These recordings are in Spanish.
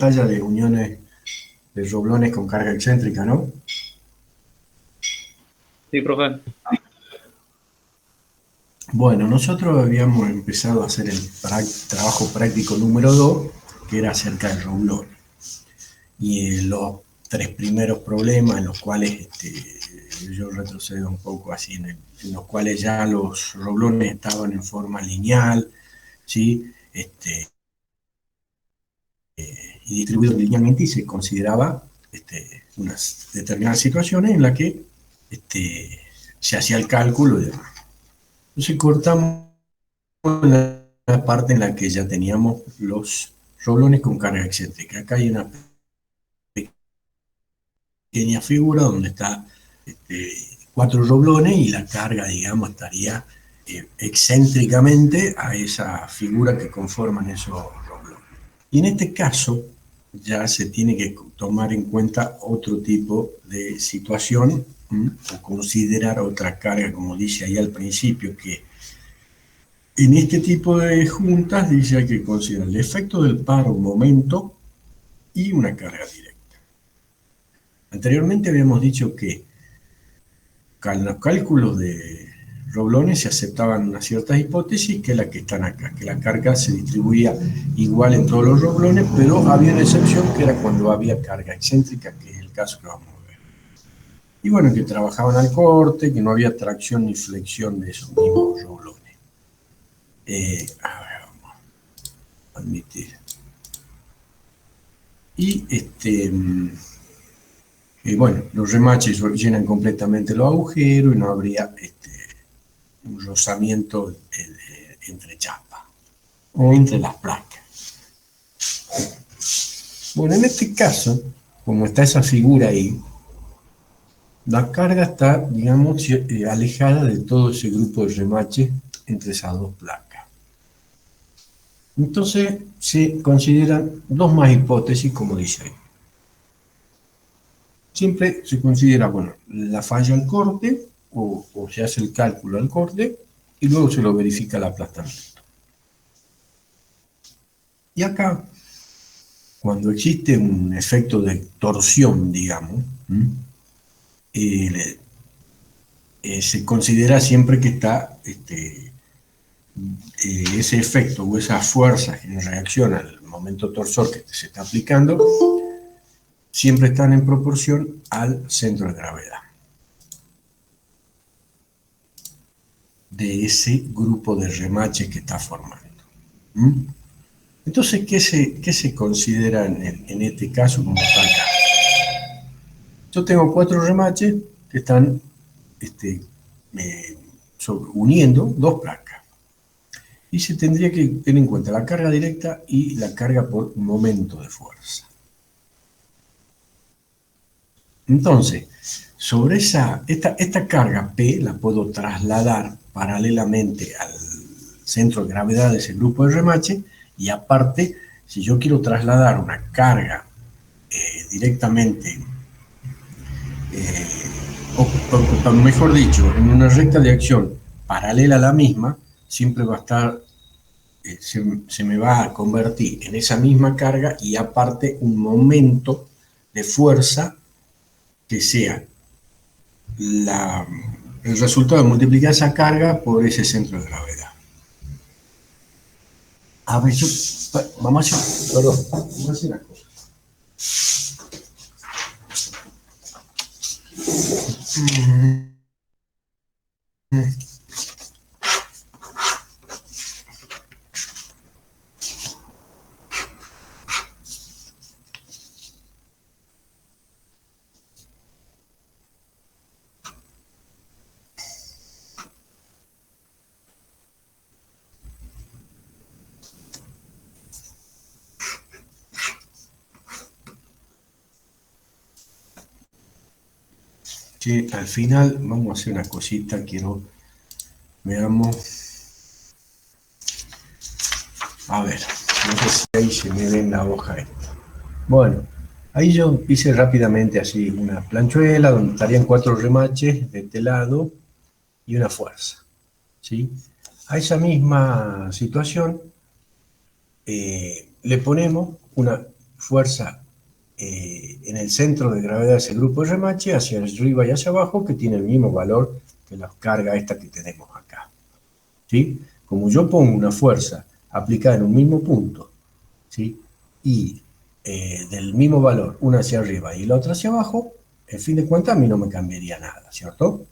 Talla de uniones de roblones con carga excéntrica, ¿no? Sí, profe. Bueno, nosotros habíamos empezado a hacer el trabajo práctico número 2, que era acerca del roblón. Y los tres primeros problemas en los cuales yo retrocedo un poco así, en los cuales ya los roblones estaban en forma lineal, ¿sí? Y distribuidos linealmente, y se consideraba unas determinadas situaciones en las que se hacía el cálculo y demás. Entonces cortamos la parte en la que ya teníamos los roblones con carga excéntrica. Acá hay una pequeña figura donde está cuatro roblones y la carga, digamos, estaría excéntricamente a esa figura que conforman esos roblones. Y en este caso ya se tiene que tomar en cuenta otro tipo de situación, o considerar otra carga, como dice ahí al principio, que en este tipo de juntas dice hay que considerar el efecto del paro, momento y una carga directa. Anteriormente habíamos dicho que en los cálculos de roblones se aceptaban unas ciertas hipótesis, que es la que están acá, que la carga se distribuía igual en todos los roblones, pero había una excepción que era cuando había carga excéntrica, que es el caso que vamos a ver. Y bueno, que trabajaban al corte, que no había tracción ni flexión de esos mismos roblones. A ver, vamos a admitir. Y bueno, los remaches llenan completamente los agujeros y no habría un rozamiento entre chapas o entre las placas. Bueno, en este caso, como está esa figura ahí, la carga está, digamos, alejada de todo ese grupo de remaches entre esas dos placas. Entonces se consideran dos más hipótesis, como dice ahí. Siempre se considera, bueno, la falla al corte, o se hace el cálculo al corte, y luego se lo verifica el aplastamiento. Y acá, cuando existe un efecto de torsión, digamos, eh, se considera siempre que está ese efecto o esa fuerza en reacción al momento torsor que se está aplicando, siempre están en proporción al centro de gravedad de ese grupo de remaches que está formando. ¿Mm? Entonces, ¿qué se considera en este caso como está acá? Yo tengo cuatro remaches que están eh, uniendo dos placas. Y se tendría que tener en cuenta la carga directa y la carga por momento de fuerza. Entonces, sobre esta carga P la puedo trasladar paralelamente al centro de gravedad de ese grupo de remache, y aparte, si yo quiero trasladar una carga directamente, o mejor dicho, en una recta de acción paralela a la misma, siempre va a estar, se me va a convertir en esa misma carga y aparte un momento de fuerza que sea la, el resultado de multiplicar esa carga por ese centro de gravedad. A ver, vamos a hacer, perdón, vamos a hacer una cosa. Que al final vamos a hacer una cosita, quiero, veamos, a ver, no sé si ahí se me ve en la hoja esta. Bueno, ahí yo hice rápidamente así una planchuela donde estarían cuatro remaches de este lado y una fuerza, ¿sí? A esa misma situación le ponemos fuerza en el centro de gravedad de ese grupo de remache hacia arriba y hacia abajo, que tiene el mismo valor que la carga esta que tenemos acá. ¿Sí? Como yo pongo una fuerza aplicada en un mismo punto, ¿sí? Y del mismo valor, una hacia arriba y la otra hacia abajo, en fin de cuentas a mí no me cambiaría nada, ¿cierto?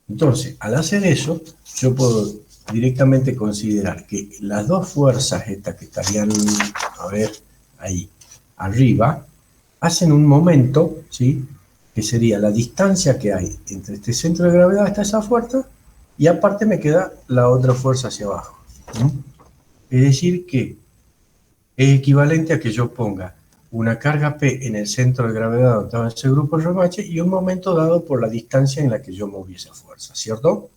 Entonces, al hacer eso, yo puedo directamente considerar que las dos fuerzas estas que estarían, a ver, ahí, arriba, hacen un momento, ¿sí? Que sería la distancia que hay entre este centro de gravedad hasta esa fuerza, y aparte me queda la otra fuerza hacia abajo, ¿no? Es decir que es equivalente a que yo ponga una carga P en el centro de gravedad donde estaba ese grupo de remache y un momento dado por la distancia en la que yo moví esa fuerza, ¿cierto?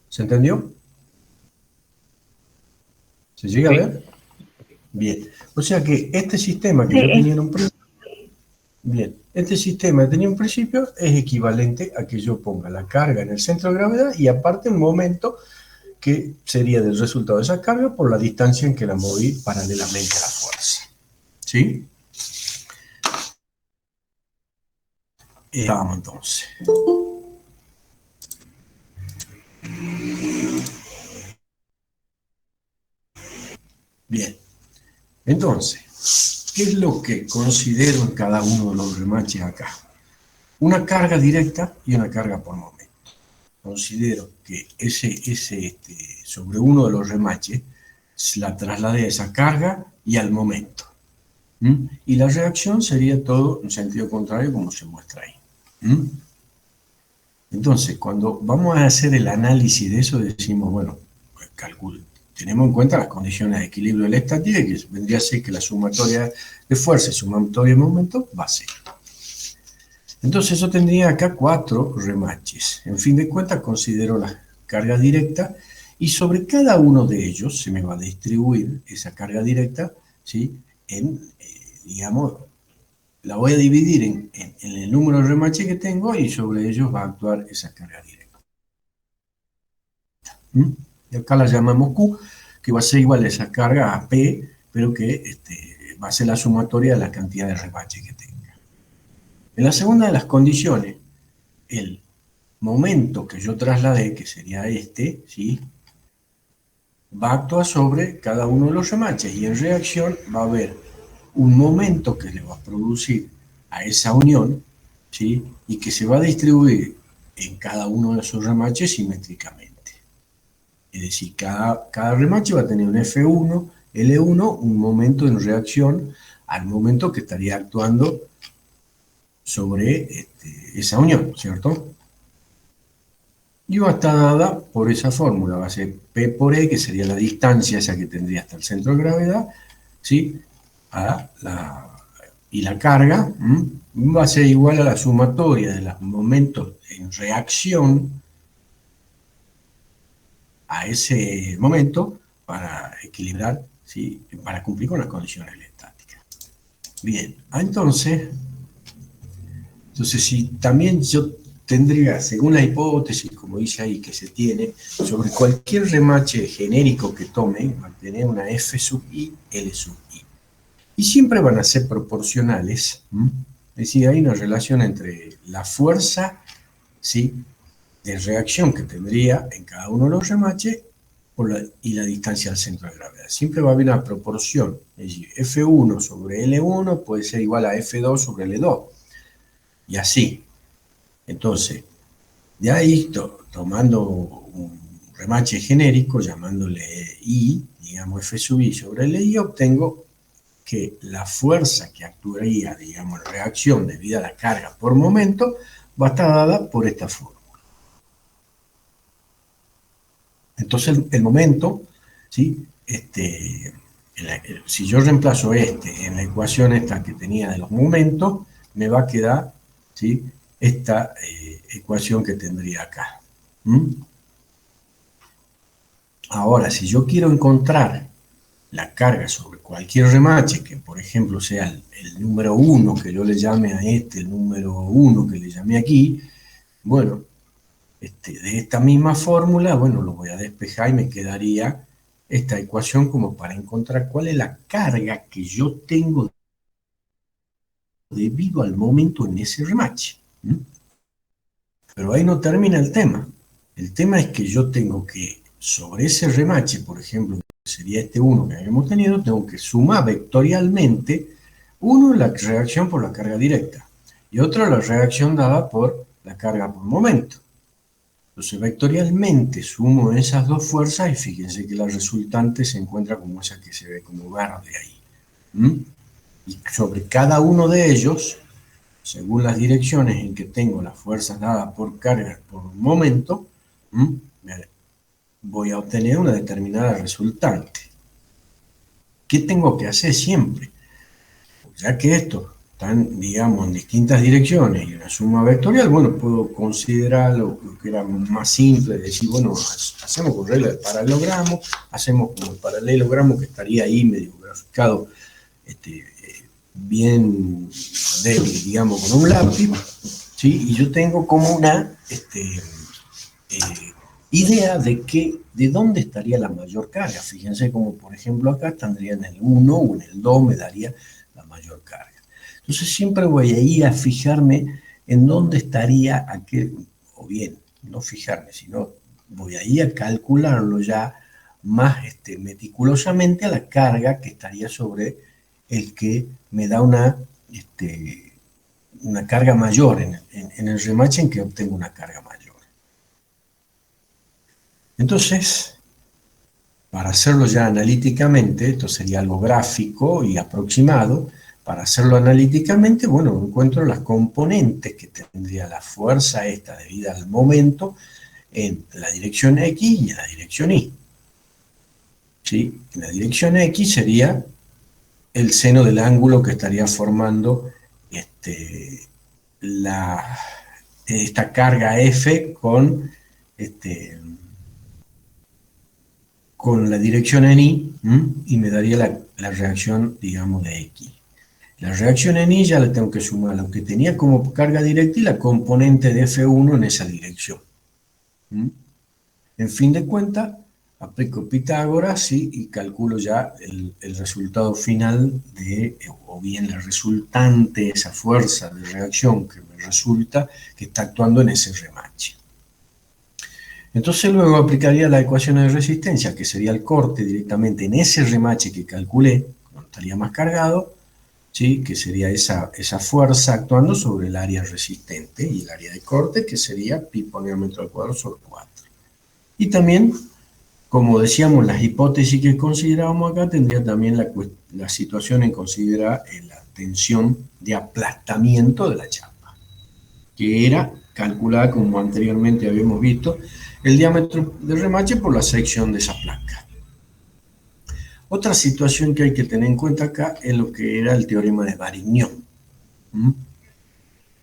¿Se entendió? ¿Se llega a Sí, ver? Bien. O sea que este sistema que Sí, yo tenía en un principio, bien, este sistema que tenía en un principio es equivalente a que yo ponga la carga en el centro de gravedad y aparte un momento que sería del resultado de esa carga por la distancia en que la moví paralelamente a la fuerza. ¿Sí? Vamos entonces. Bien. Entonces, ¿qué es lo que considero en cada uno de los remaches acá? Una carga directa y una carga por momento. Considero que sobre uno de los remaches la trasladé a esa carga y al momento. ¿Mm? Y la reacción sería todo en sentido contrario como se muestra ahí. ¿Mm? Entonces, cuando vamos a hacer el análisis de eso, decimos, bueno, pues tenemos en cuenta las condiciones de equilibrio de la estática, que vendría a ser que la sumatoria de fuerza y sumatoria de momento va a ser. Entonces, eso tendría acá 4 remaches. En fin de cuentas, considero la carga directa y sobre cada uno de ellos se me va a distribuir esa carga directa, ¿sí? Digamos, la voy a dividir en el número de remaches que tengo y sobre ellos va a actuar esa carga directa. ¿Mm? Y acá la llamamos Q, que va a ser igual a esa carga a P, pero que va a ser la sumatoria de la cantidad de remaches que tenga. En la segunda de las condiciones, el momento que yo trasladé, que sería este, ¿sí? Va a actuar sobre cada uno de los remaches y en reacción va a haber un momento que le va a producir a esa unión, ¿sí? Y que se va a distribuir en cada uno de esos remaches simétricamente. Es decir, cada remache va a tener un F1, L1, un momento en reacción al momento que estaría actuando sobre esa unión, ¿cierto? Y va a estar dada por esa fórmula, va a ser P por E, que sería la distancia esa que tendría hasta el centro de gravedad, ¿sí? Y la carga va a ser igual a la sumatoria de los momentos en reacción a ese momento para equilibrar, ¿sí? Para cumplir con las condiciones de la estática. Bien, entonces si también yo tendría, según la hipótesis, como dice ahí, que se tiene, sobre cualquier remache genérico que tome, va a tener una F sub I, L sub I. Y siempre van a ser proporcionales, es decir, hay una relación entre la fuerza, ¿sí?, de reacción que tendría en cada uno de los remaches y la distancia al centro de gravedad. Siempre va a haber una proporción, es decir, F1 sobre L1 puede ser igual a F2 sobre L2, y así. Entonces, de ahí, tomando un remache genérico, llamándole I, digamos F sub I sobre Li, obtengo que la fuerza que actuaría, digamos, en reacción debido a la carga por momento, va a estar dada por esta fórmula. Entonces, el momento, ¿sí? Si yo reemplazo en la ecuación esta que tenía de los momentos, me va a quedar, ¿sí?, esta ecuación que tendría acá. Ahora, si yo quiero encontrar la carga sobre cualquier remache, que por ejemplo sea el número 1, que yo le llame a el número 1 que le llamé aquí, bueno, de esta misma fórmula, bueno, lo voy a despejar y me quedaría esta ecuación como para encontrar cuál es la carga que yo tengo debido al momento en ese remache. Pero ahí no termina el tema. El tema es que yo tengo que, sobre ese remache, por ejemplo, que sería este 1 que habíamos tenido, tengo que sumar vectorialmente, uno, la reacción por la carga directa, y otro, la reacción dada por la carga por momento. Entonces, vectorialmente sumo esas dos fuerzas y fíjense que la resultante se encuentra como esa que se ve como verde ahí. Y sobre cada uno de ellos, según las direcciones en que tengo las fuerzas dadas por carga por momento, voy a obtener una determinada resultante. ¿Qué tengo que hacer siempre? Ya que estos están, digamos, en distintas direcciones y una suma vectorial, bueno, puedo considerar lo que era más simple, decir, bueno, hacemos con regla del paralelogramo, hacemos como el paralelogramo que estaría ahí medio graficado, bien débil, digamos, con un lápiz, ¿sí? Y yo tengo como una idea de dónde estaría la mayor carga. Fíjense como, por ejemplo, acá tendría en el 1 o en el 2 me daría la mayor carga. Entonces siempre voy a ir a fijarme en dónde estaría aquel, o bien, no fijarme, sino voy a ir a calcularlo ya más meticulosamente a la carga que estaría sobre el que me da una carga mayor en el remache en que obtengo una carga mayor. Entonces, para hacerlo ya analíticamente, esto sería algo gráfico y aproximado, para hacerlo analíticamente, bueno, encuentro las componentes que tendría la fuerza esta debida al momento en la dirección X y en la dirección Y. ¿Sí? En la dirección X sería el seno del ángulo que estaría formando esta carga F con la dirección en Y, y me daría la reacción, digamos, de X. La reacción en Y ya le tengo que sumar lo que tenía como carga directa y la componente de F1 en esa dirección. En fin de cuentas, aplico Pitágoras, ¿sí? Y calculo ya el resultado final o bien la resultante, esa fuerza de reacción que me resulta que está actuando en ese remache. Entonces luego aplicaría la ecuación de resistencia, que sería el corte directamente en ese remache que calculé, cuando estaría más cargado, ¿sí? Que sería esa fuerza actuando sobre el área resistente, y el área de corte, que sería pi por unidad metro al cuadrado sobre 4. Y también, como decíamos, las hipótesis que considerábamos acá, tendría también la situación en considerar la tensión de aplastamiento de la chapa, que era calculada, como anteriormente habíamos visto, el diámetro del remache por la sección de esa placa. Otra situación que hay que tener en cuenta acá es lo que era el teorema de Varignon.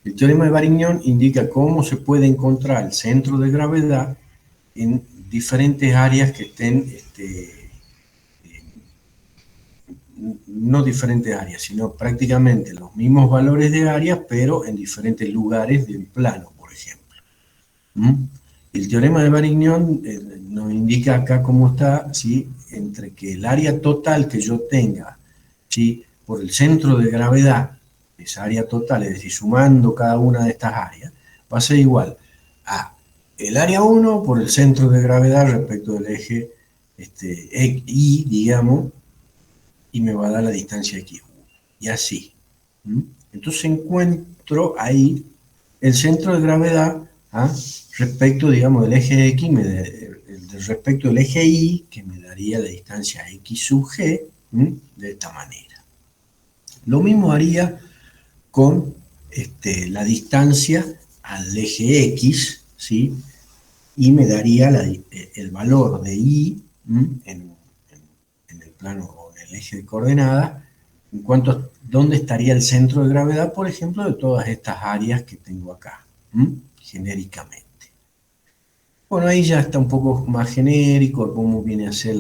El teorema de Varignon indica cómo se puede encontrar el centro de gravedad en diferentes áreas que estén, no diferentes áreas, sino prácticamente los mismos valores de áreas, pero en diferentes lugares del plano, por ejemplo. El teorema de Varignon nos indica acá cómo está, ¿sí? Entre que el área total que yo tenga, ¿sí? Por el centro de gravedad, esa área total, es decir, sumando cada una de estas áreas, va a ser igual a el área 1 por el centro de gravedad respecto del eje Y, digamos, y me va a dar la distancia X1. Y así. Entonces encuentro ahí el centro de gravedad, respecto, digamos, del eje X, respecto del eje Y, que me daría la distancia X sub G, de esta manera. Lo mismo haría con la distancia al eje X, ¿sí? Y me daría el valor de Y en el plano o en el eje de coordenadas, en cuanto a dónde estaría el centro de gravedad, por ejemplo, de todas estas áreas que tengo acá, genéricamente. Bueno, ahí ya está un poco más genérico cómo viene a ser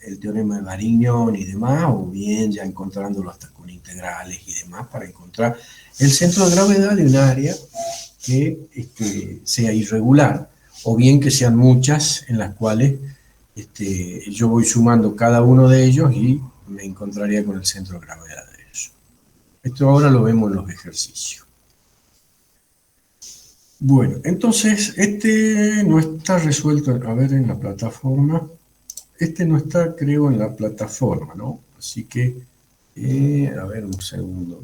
el teorema de Varignon y demás, o bien ya encontrándolo hasta con integrales y demás para encontrar el centro de gravedad de un área que sea irregular, o bien que sean muchas en las cuales yo voy sumando cada uno de ellos y me encontraría con el centro de gravedad de eso. Esto ahora lo vemos en los ejercicios. Bueno, entonces, no está resuelto, a ver, en la plataforma. No está, creo, en la plataforma, ¿no? Así que, a ver, un segundo.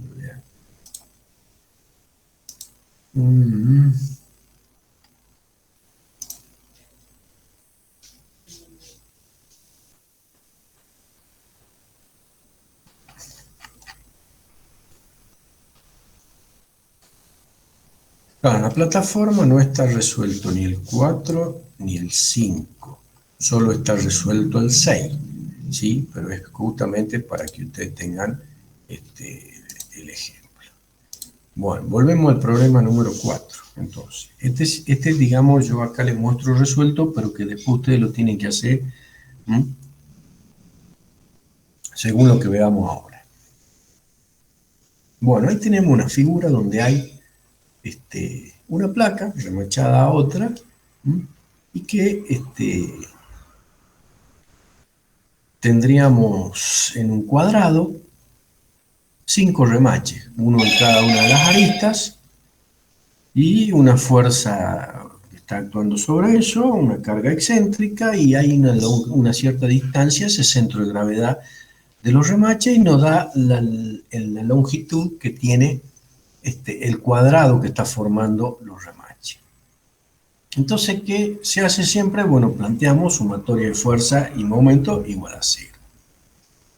En la plataforma no está resuelto ni el 4 ni el 5, solo está resuelto el 6, ¿sí? Pero es justamente para que ustedes tengan el ejemplo. Bueno, volvemos al problema número 4. Entonces, digamos, yo acá les muestro resuelto, pero que después ustedes lo tienen que hacer según lo que veamos ahora. Bueno, ahí tenemos una figura donde hay una placa remachada a otra, y que tendríamos en un cuadrado 5 remaches, uno en cada una de las aristas, y una fuerza que está actuando sobre eso, una carga excéntrica, y hay una cierta distancia, ese centro de gravedad de los remaches, y nos da la longitud que tiene el cuadrado que está formando los remaches. Entonces, ¿qué se hace siempre? Bueno, planteamos sumatoria de fuerza y momento igual a 0.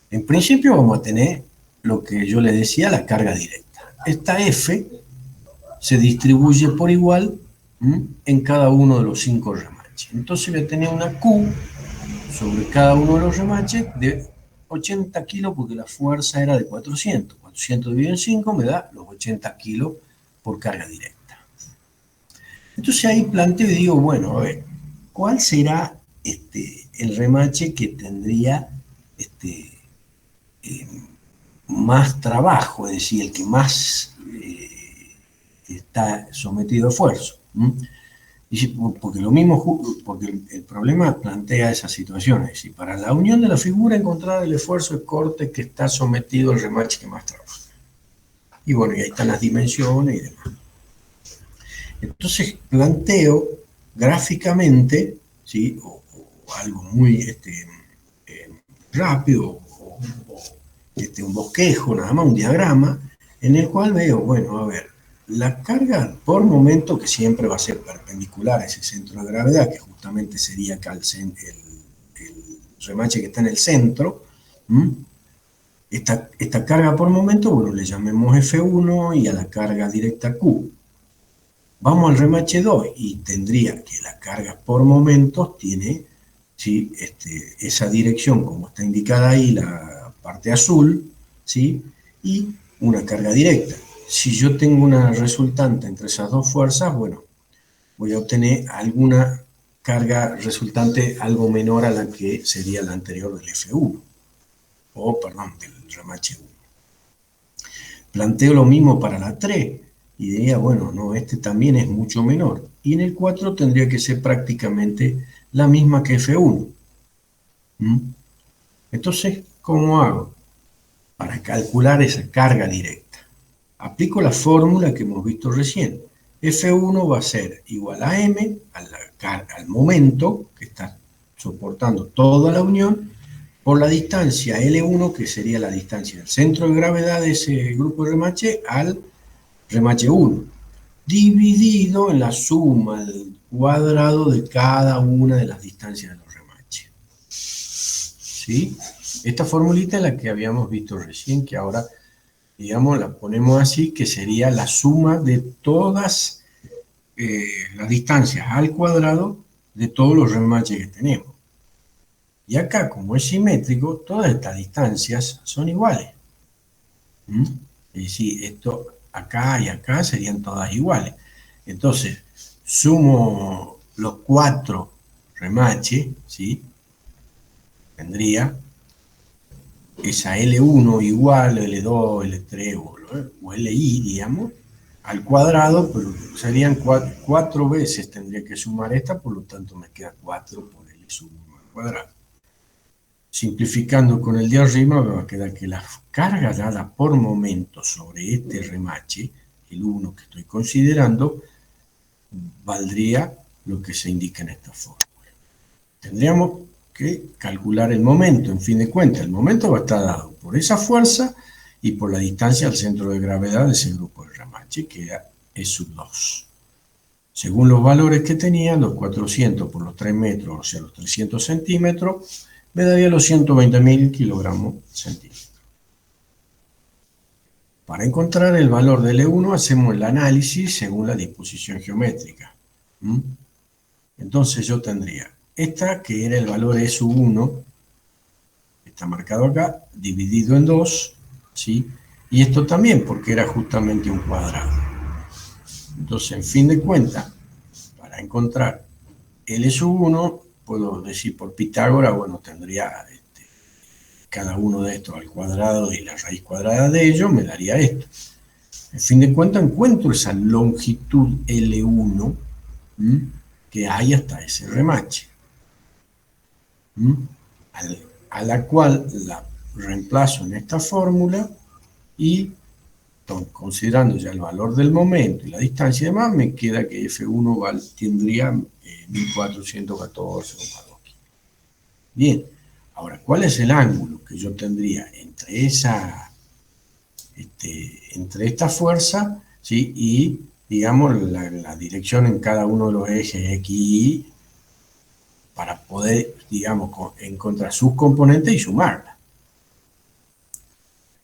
En principio vamos a tener lo que yo les decía, la carga directa. Esta F se distribuye por igual en cada uno de los 5 remaches. Entonces voy a tener una Q sobre cada uno de los remaches de 80 kilos, porque la fuerza era de 400. 400 dividido en 5 me da los 80 kilos por carga directa. Entonces ahí planteo y digo, bueno, a ver, ¿cuál será el remache que tendría más trabajo? Es decir, el que más está sometido a esfuerzo. Porque lo mismo, porque el problema plantea esa situación, es decir, para la unión de la figura encontrar el esfuerzo de corte que está sometido al remache que más trabaja. Y bueno, y ahí están las dimensiones y demás. Entonces planteo gráficamente, ¿sí? o algo muy rápido, un bosquejo, nada más, un diagrama, en el cual veo, bueno, a ver, la carga por momento, que siempre va a ser perpendicular a ese centro de gravedad, que justamente sería acá el remache que está en el centro. Esta carga por momento, bueno, le llamemos F1 y a la carga directa Q. Vamos al remache 2 y tendría que la carga por momentos tiene, ¿sí? Esa dirección como está indicada ahí, la parte azul, ¿sí? Y una carga directa. Si yo tengo una resultante entre esas dos fuerzas, bueno, voy a obtener alguna carga resultante algo menor a la que sería la anterior del F1, o perdón, del remache 1. Planteo lo mismo para la 3. Y diría, bueno, no, también es mucho menor. Y en el 4 tendría que ser prácticamente la misma que F1. Entonces, ¿cómo hago? Para calcular esa carga directa, aplico la fórmula que hemos visto recién. F1 va a ser igual a M, al momento que está soportando toda la unión, por la distancia L1, que sería la distancia del centro de gravedad de ese grupo de remache, al remache 1, dividido en la suma al cuadrado de cada una de las distancias de los remaches. ¿Sí? Esta formulita es la que habíamos visto recién, que ahora, digamos, la ponemos así, que sería la suma de todas las distancias al cuadrado de todos los remaches que tenemos. Y acá, como es simétrico, todas estas distancias son iguales. Es decir, esto acá y acá serían todas iguales. Entonces, sumo los 4 remaches, ¿sí? Tendría esa L1 igual, L2, L3 o LI, digamos, al cuadrado, pero serían 4 veces tendría que sumar esta, por lo tanto me queda 4 por L sub cuadrado. Simplificando con el de arriba, me va a quedar que la carga dada por momento sobre este remache, el 1 que estoy considerando, valdría lo que se indica en esta fórmula. Tendríamos que calcular el momento, en fin de cuentas. El momento va a estar dado por esa fuerza y por la distancia al centro de gravedad de ese grupo de remache, que es sub 2. Según los valores que tenía, los 400 por los 3 metros, o sea, los 300 centímetros, me daría los 120.000 kilogramos centímetros. Para encontrar el valor del E1 hacemos el análisis según la disposición geométrica. Entonces yo tendría esta, que era el valor E sub 1, está marcado acá, dividido en 2, ¿sí? Y esto también, porque era justamente un cuadrado. Entonces, en fin de cuentas, para encontrar L sub 1, puedo decir por Pitágoras, bueno, tendría cada uno de estos al cuadrado y la raíz cuadrada de ello me daría esto. En fin de cuentas, encuentro esa longitud L1 que hay hasta ese remache, a la cual la reemplazo en esta fórmula y, considerando ya el valor del momento y la distancia y demás, me queda que F1 tendría 1414,2. Bien, ahora, ¿cuál es el ángulo que yo tendría entre esta fuerza, ¿sí? Y, digamos, la dirección en cada uno de los ejes X y Y, para poder, digamos, encontrar sus componentes y sumarlas?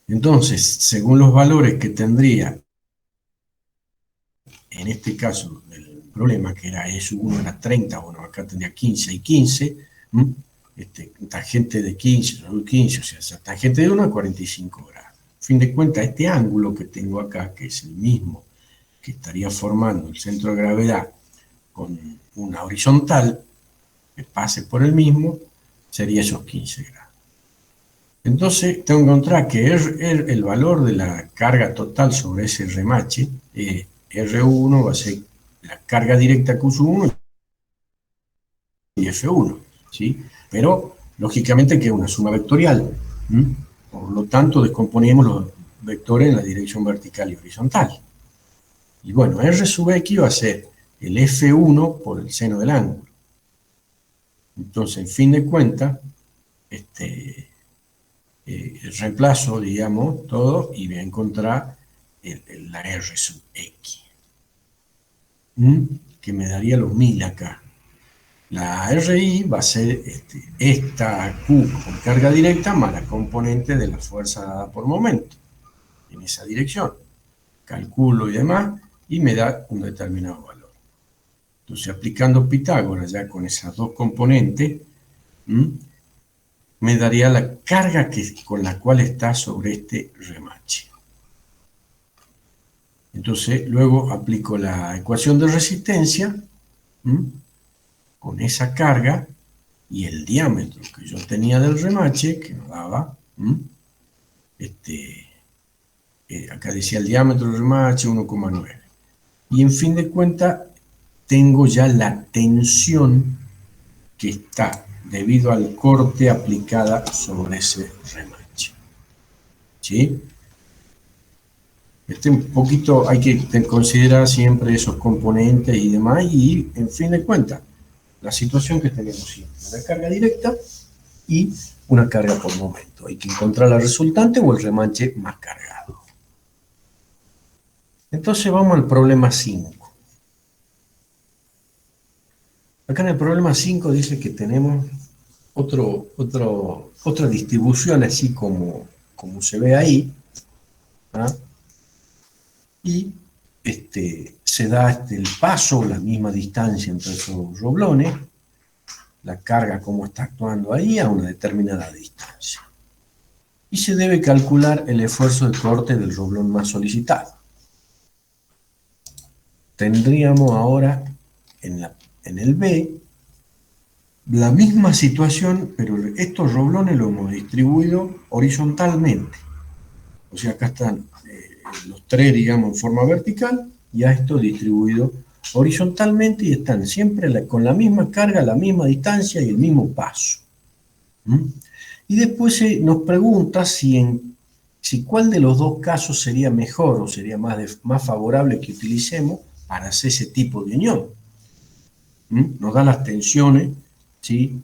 Entonces, según los valores que tendría, en este caso, el problema que era S1 era 30, bueno, acá tendría 15 y 15, tangente de 15, 15, o sea, esa tangente de 1 es 45 grados. A fin de cuentas, este ángulo que tengo acá, que es el mismo que estaría formando el centro de gravedad con una horizontal que pase por el mismo, sería esos 15 grados. Entonces, tengo que encontrar que el valor de la carga total sobre ese remache, R1 va a ser la carga directa Q1 y F1, ¿sí? Pero, lógicamente, que es una suma vectorial. Por lo tanto, descomponemos los vectores en la dirección vertical y horizontal. Y bueno, R sub X va a ser el F1 por el seno del ángulo. Entonces, en fin de cuentas, reemplazo, digamos, todo y voy a encontrar la R sub X, que me daría los 1000 acá. La RI va a ser esta Q por carga directa más la componente de la fuerza dada por momento, en esa dirección. Calculo y demás, y me da un determinado valor. Entonces, aplicando Pitágoras ya con esas dos componentes, me daría la carga con la cual está sobre este remache. Entonces, luego aplico la ecuación de resistencia con esa carga y el diámetro que yo tenía del remache, que nos daba, acá decía el diámetro del remache 1,9. Y en fin de cuentas, tengo ya la tensión que está debido al corte aplicada sobre ese remache. ¿Sí? Un poquito hay que considerar siempre esos componentes y demás, y en fin de cuentas, la situación que tenemos siempre, una carga directa y una carga por momento. Hay que encontrar la resultante o el remache más cargado. Entonces vamos al problema 5. Acá en el problema 5 dice que tenemos otra distribución así como se ve ahí, ¿ah? Y se da el paso, la misma distancia entre esos roblones, la carga como está actuando ahí a una determinada distancia. Y se debe calcular el esfuerzo de corte del roblón más solicitado. Tendríamos ahora en el B la misma situación, pero estos roblones los hemos distribuido horizontalmente. O sea, acá están los tres, digamos, en forma vertical, y a esto distribuido horizontalmente y están siempre con la misma carga, la misma distancia y el mismo paso. Y después nos pregunta si cuál de los dos casos sería mejor o sería más favorable que utilicemos para hacer ese tipo de unión. Nos da las tensiones, ¿sí?,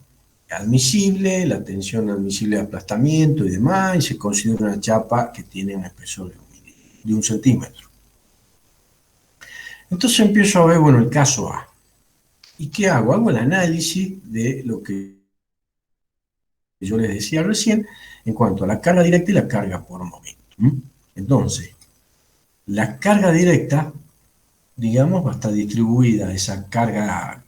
admisible, la tensión admisible de aplastamiento y demás, y se considera una chapa que tiene un espesor de 1 centímetro. Entonces empiezo a ver, bueno, el caso A. ¿Y qué hago? Hago el análisis de lo que yo les decía recién en cuanto a la carga directa y la carga por momento. Entonces, la carga directa, digamos, va a estar distribuida esa carga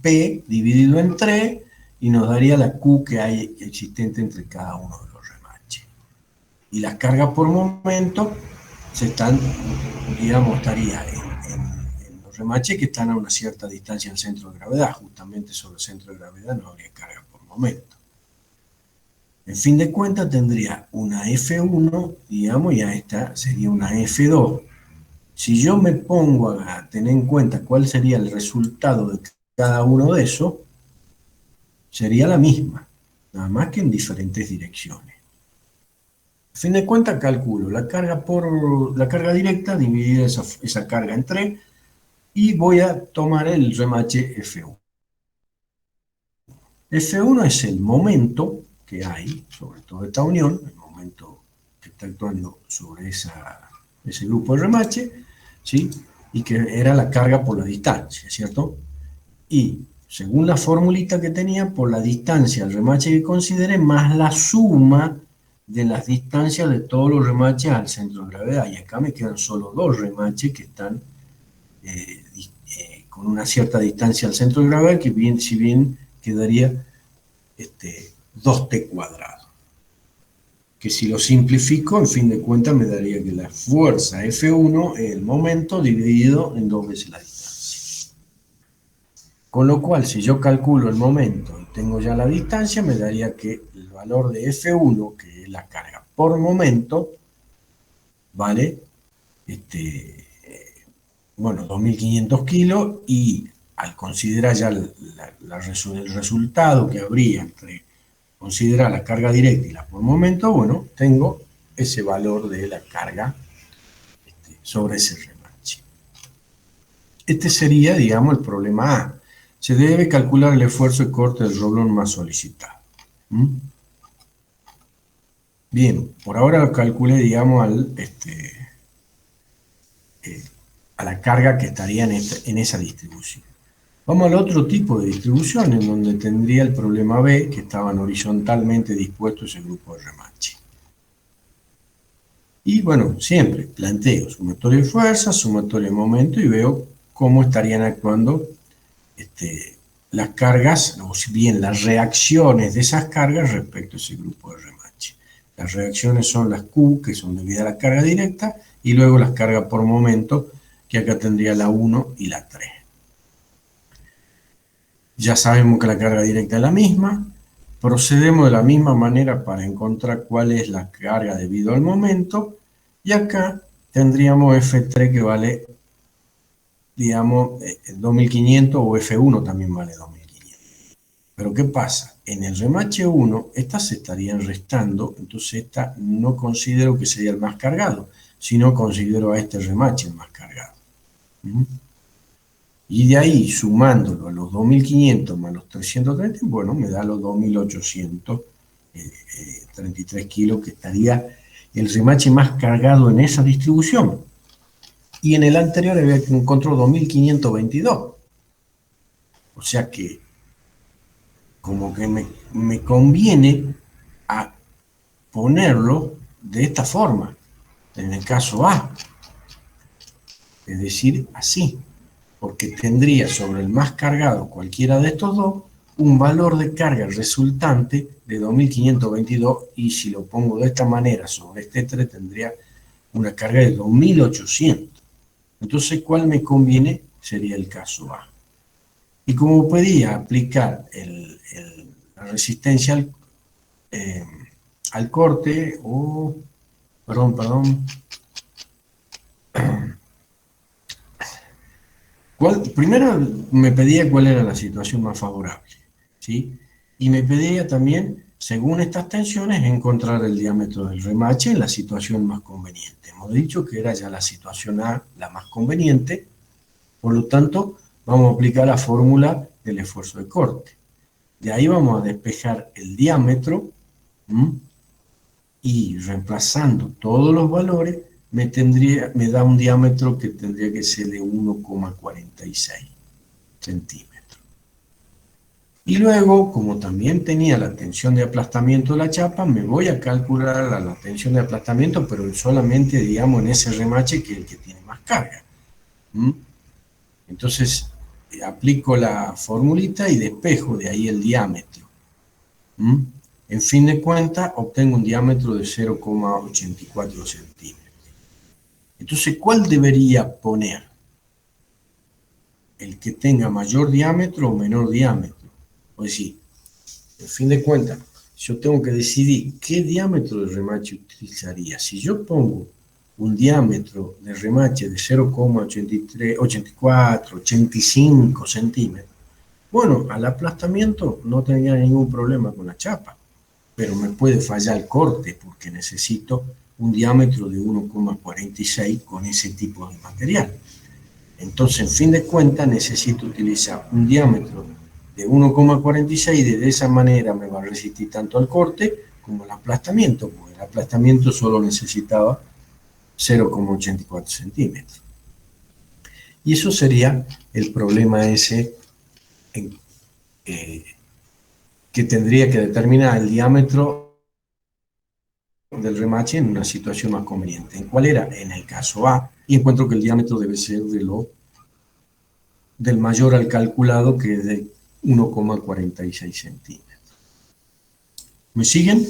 P dividido en 3 y nos daría la Q que hay existente entre cada uno de los remaches. Y las cargas por momento estaría en los remaches que están a una cierta distancia del centro de gravedad. Justamente sobre el centro de gravedad no habría carga por momento. En fin de cuentas tendría una F1, digamos, y a esta sería una F2. Si yo me pongo a tener en cuenta cuál sería el resultado de cada uno de esos, sería la misma, nada más que en diferentes direcciones. A fin de cuentas calculo la carga directa, dividida esa carga en 3, y voy a tomar el remache F1. F1 es el momento que hay sobre toda esta unión, el momento que está actuando sobre ese grupo de remache, ¿sí?, y que era la carga por la distancia, ¿cierto? Y según la formulita que tenía, por la distancia, el remache que considere, más la suma de las distancias de todos los remaches al centro de gravedad. Y acá me quedan solo 2 remaches que están con una cierta distancia al centro de gravedad, que si bien quedaría 2t cuadrado. Que si lo simplifico, en fin de cuentas me daría que la fuerza F1 es el momento dividido en 2 veces la distancia. Con lo cual, si yo calculo el momento y tengo ya la distancia, me daría que el valor de F1, que es la carga por momento, vale, 2.500 kilos, y al considerar ya el resultado que habría entre considerar la carga directa y la por momento, bueno, tengo ese valor de la carga sobre ese remache. Este sería, digamos, el problema A. Se debe calcular el esfuerzo de corte del roblón más solicitado. Bien, por ahora lo calculé, digamos, a la carga que estaría en esa distribución. Vamos al otro tipo de distribución, en donde tendría el problema B, que estaban horizontalmente dispuestos ese grupo de remache. Y bueno, siempre planteo sumatorio de fuerza, sumatorio de momento, y veo cómo estarían actuando las cargas, o si bien las reacciones de esas cargas respecto a ese grupo de remache. Las reacciones son las Q, que son debidas a la carga directa, y luego las cargas por momento, que acá tendría la 1 y la 3. Ya sabemos que la carga directa es la misma. Procedemos de la misma manera para encontrar cuál es la carga debido al momento. Y acá tendríamos F3 que vale, digamos, 2.500, o F1 también vale 2.500. Pero ¿qué pasa? En el remache 1, estas se estarían restando, entonces esta no considero que sería el más cargado, sino considero a este remache el más cargado. Y de ahí, sumándolo a los 2.500 más los 330, bueno, me da los 2.833 kilos, que estaría el remache más cargado en esa distribución. Y en el anterior había encontrado 2.522. O sea que, como que me conviene a ponerlo de esta forma, en el caso A. Es decir, así. Porque tendría sobre el más cargado, cualquiera de estos dos, un valor de carga resultante de 2.522, y si lo pongo de esta manera sobre este 3, tendría una carga de 2.800. Entonces, ¿cuál me conviene? Sería el caso A. Y como podía aplicar la resistencia al corte, perdón, Primero me pedía cuál era la situación más favorable, ¿sí? Y me pedía también, según estas tensiones, encontrar el diámetro del remache en la situación más conveniente. Hemos dicho que era ya la situación A la más conveniente, por lo tanto, vamos a aplicar la fórmula del esfuerzo de corte. De ahí vamos a despejar el diámetro, ¿m? Y reemplazando todos los valores, me da un diámetro que tendría que ser de 1,46 centímetros. Y luego, como también tenía la tensión de aplastamiento de la chapa, me voy a calcular la tensión de aplastamiento, pero solamente, digamos, en ese remache que es el que tiene más carga. ¿Mm? Entonces, aplico la formulita y despejo de ahí el diámetro. ¿Mm? En fin de cuentas, obtengo un diámetro de 0,84 centímetros. Entonces, ¿cuál debería poner? El que tenga mayor diámetro o menor diámetro. Es decir, en fin de cuentas, yo tengo que decidir qué diámetro de remache utilizaría. Si yo pongo un diámetro de remache de 0,83, 84, 85 centímetros, bueno, al aplastamiento no tendría ningún problema con la chapa, pero me puede fallar el corte porque necesito un diámetro de 1,46 con ese tipo de material. Entonces, en fin de cuentas, necesito utilizar un diámetro de 1,46 y de esa manera me va a resistir tanto al corte como al aplastamiento, porque el aplastamiento solo necesitaba 0,84 centímetros. Y eso sería el problema ese que tendría que determinar el diámetro del remache en una situación más conveniente. ¿En cuál era? En el caso A, y encuentro que el diámetro debe ser del mayor al calculado, que es de 1,46 centímetros. ¿Me siguen?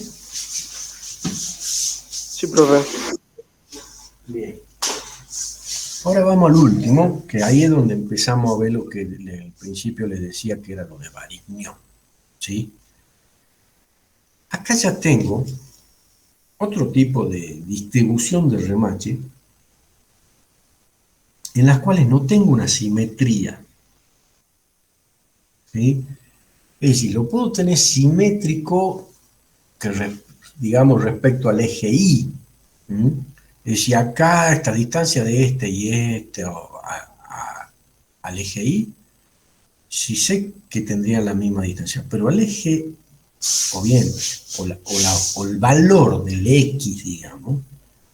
Sí, profe. Bien. Ahora vamos al último, que ahí es donde empezamos a ver lo que al principio les decía que era lo de Varignon, ¿sí? Acá ya tengo otro tipo de distribución del remache en las cuales no tengo una simetría, ¿sí? Es decir, lo puedo tener simétrico, digamos, respecto al eje Y. ¿Mm? Es decir, acá esta distancia de este y este al eje Y, sí sé que tendrían la misma distancia, pero al eje, o bien, o el valor del X, digamos,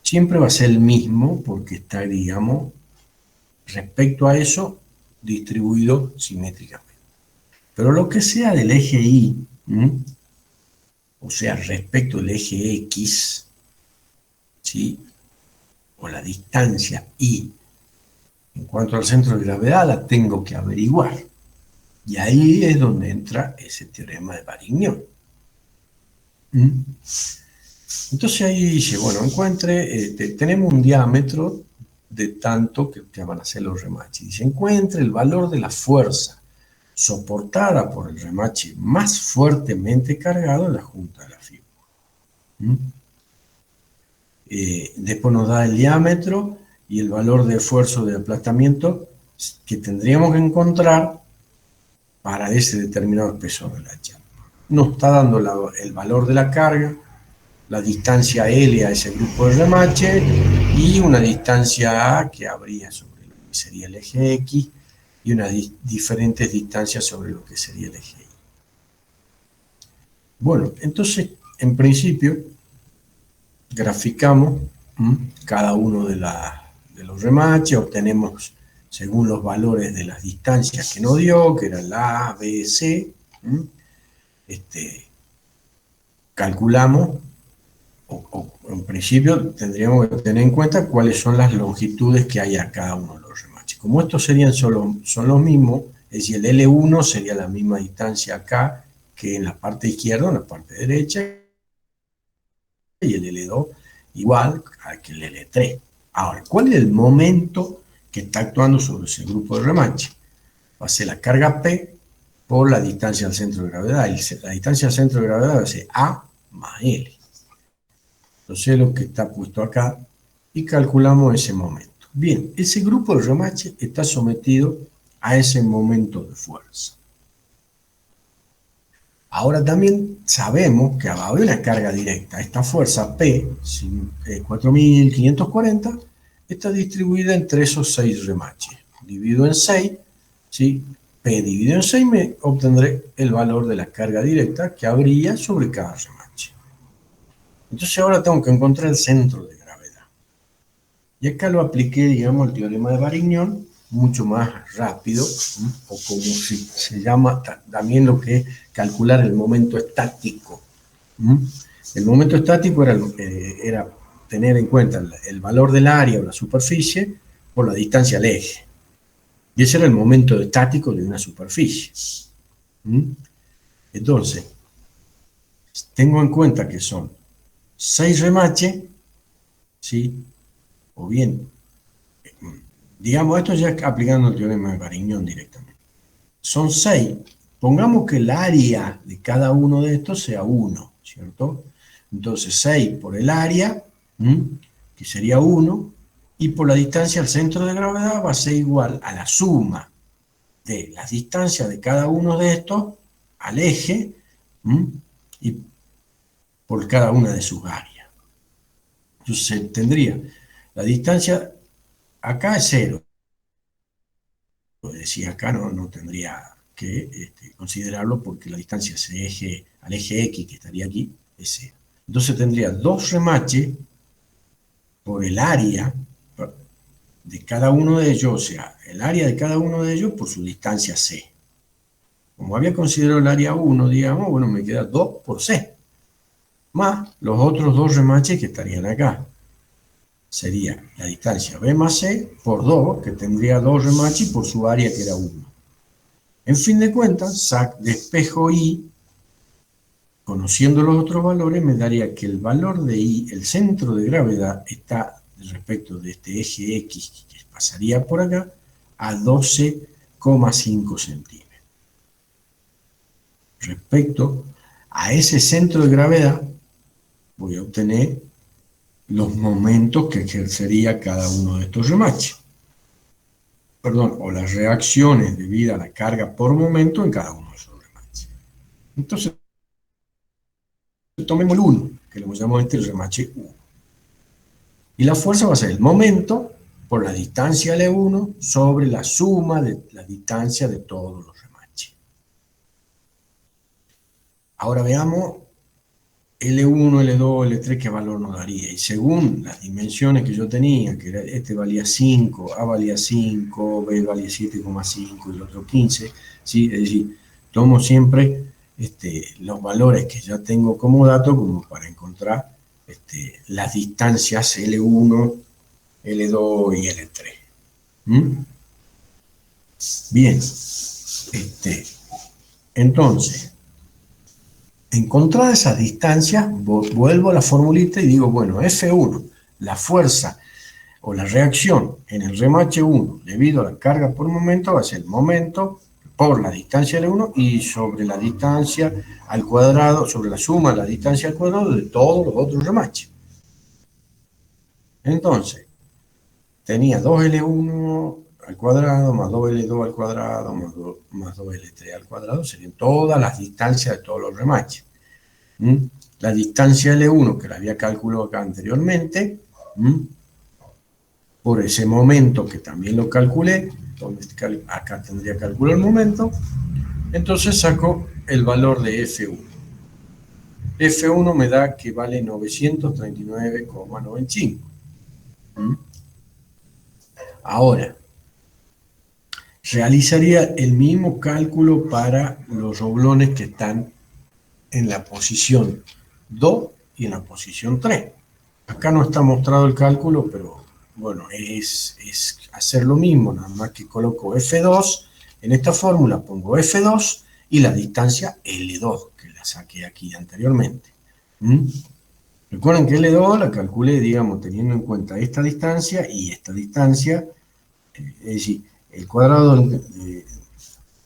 siempre va a ser el mismo porque está, digamos, respecto a eso, distribuido simétricamente. Pero lo que sea del eje Y, o sea, respecto al eje X, ¿sí? O la distancia Y, en cuanto al centro de gravedad, la tengo que averiguar. Y ahí es donde entra ese teorema de Varignon. Entonces ahí dice, bueno, tenemos un diámetro de tanto que van a ser los remaches. Dice, encuentre el valor de la fuerza soportada por el remache más fuertemente cargado en la junta de la figura. Después nos da el diámetro y el valor de esfuerzo de aplastamiento que tendríamos que encontrar para ese determinado espesor de la chapa. Nos está dando el valor de la carga, la distancia L a ese grupo de remache y una distancia A que habría sobre lo que sería el eje X y unas diferentes distancias sobre lo que sería el eje Y. Bueno, entonces, en principio, graficamos cada uno de los remaches, obtenemos según los valores de las distancias que nos dio, que eran la A, B, C, calculamos, o en principio tendríamos que tener en cuenta cuáles son las longitudes que hay a cada uno de los remaches. Como estos son los mismos, es decir, el L1 sería la misma distancia acá que en la parte izquierda o en la parte derecha, y el L2 igual que el L3. Ahora, ¿cuál es el momento que está actuando sobre ese grupo de remache? Va a ser la carga P por la distancia al centro de gravedad. Y la distancia al centro de gravedad va a ser A más L. Entonces, lo que está puesto acá y calculamos ese momento. Bien, ese grupo de remache está sometido a ese momento de fuerza. Ahora también sabemos que va a haber una carga directa. Esta fuerza P, 4540, está distribuida entre esos 6 remaches. Divido en 6, ¿sí? P dividido en 6 me obtendré el valor de la carga directa que habría sobre cada remache. Entonces ahora tengo que encontrar el centro de gravedad. Y acá lo apliqué, digamos, el teorema de Varignon, mucho más rápido, o como se llama también lo que es calcular el momento estático. El momento estático era tener en cuenta el valor del área o la superficie por la distancia al eje. Y ese era el momento estático de una superficie. Entonces, tengo en cuenta que son 6 remaches, ¿sí? O bien, digamos, esto ya aplicando el teorema de Varignon directamente. Son 6. Pongamos que el área de cada uno de estos sea 1, ¿cierto? Entonces 6 por el área, que sería 1, y por la distancia al centro de gravedad va a ser igual a la suma de las distancias de cada uno de estos al eje, y por cada una de sus áreas. Entonces tendría la distancia, acá es 0. Es decir, acá no tendría que considerarlo porque la distancia al eje X, que estaría aquí, es 0. Entonces tendría 2 remaches por el área de cada uno de ellos, o sea, el área de cada uno de ellos por su distancia C. Como había considerado el área 1, digamos, bueno, me queda 2 por C, más los otros 2 remaches que estarían acá. Sería la distancia B más C por 2, que tendría 2 remaches por su área, que era 1. En fin de cuentas, despejo I, conociendo los otros valores, me daría que el valor de I, el centro de gravedad, está respecto de este eje X, que pasaría por acá, a 12,5 centímetros. Respecto a ese centro de gravedad, voy a obtener los momentos que ejercería cada uno de estos remaches. Perdón, o las reacciones debidas a la carga por momento en cada uno de esos remaches. Entonces, tomemos el 1, que lo llamamos el remache 1. Y la fuerza va a ser el momento por la distancia L1 sobre la suma de la distancia de todos los remaches. Ahora veamos L1, L2, L3, ¿qué valor nos daría? Y según las dimensiones que yo tenía, que era, este valía 5, A valía 5, B valía 7,5 y el otro 15, ¿sí? Es decir, tomo siempre los valores que ya tengo como dato como para encontrar las distancias L1, L2 y L3. Bien, entonces, encontradas esas distancias, vuelvo a la formulita y digo, bueno, F1, la fuerza o la reacción en el remache 1 debido a la carga por momento va a ser el momento por la distancia L1 y sobre la distancia al cuadrado, sobre la suma de la distancia al cuadrado de todos los otros remaches. Entonces, tenía 2L1 al cuadrado más 2L2 al cuadrado más 2L3 al cuadrado, serían todas las distancias de todos los remaches. La distancia L1, que la había calculado acá anteriormente, por ese momento que también lo calculé, donde acá tendría que calcular el momento, entonces saco el valor de F1. F1 me da que vale 939,95. Ahora, realizaría el mismo cálculo para los roblones que están en la posición 2 y en la posición 3. Acá no está mostrado el cálculo, pero bueno, es hacer lo mismo, nada más que coloco F2, en esta fórmula pongo F2 y la distancia L2, que la saqué aquí anteriormente. Recuerden que L2 la calculé, digamos, teniendo en cuenta esta distancia y esta distancia, es decir, el cuadrado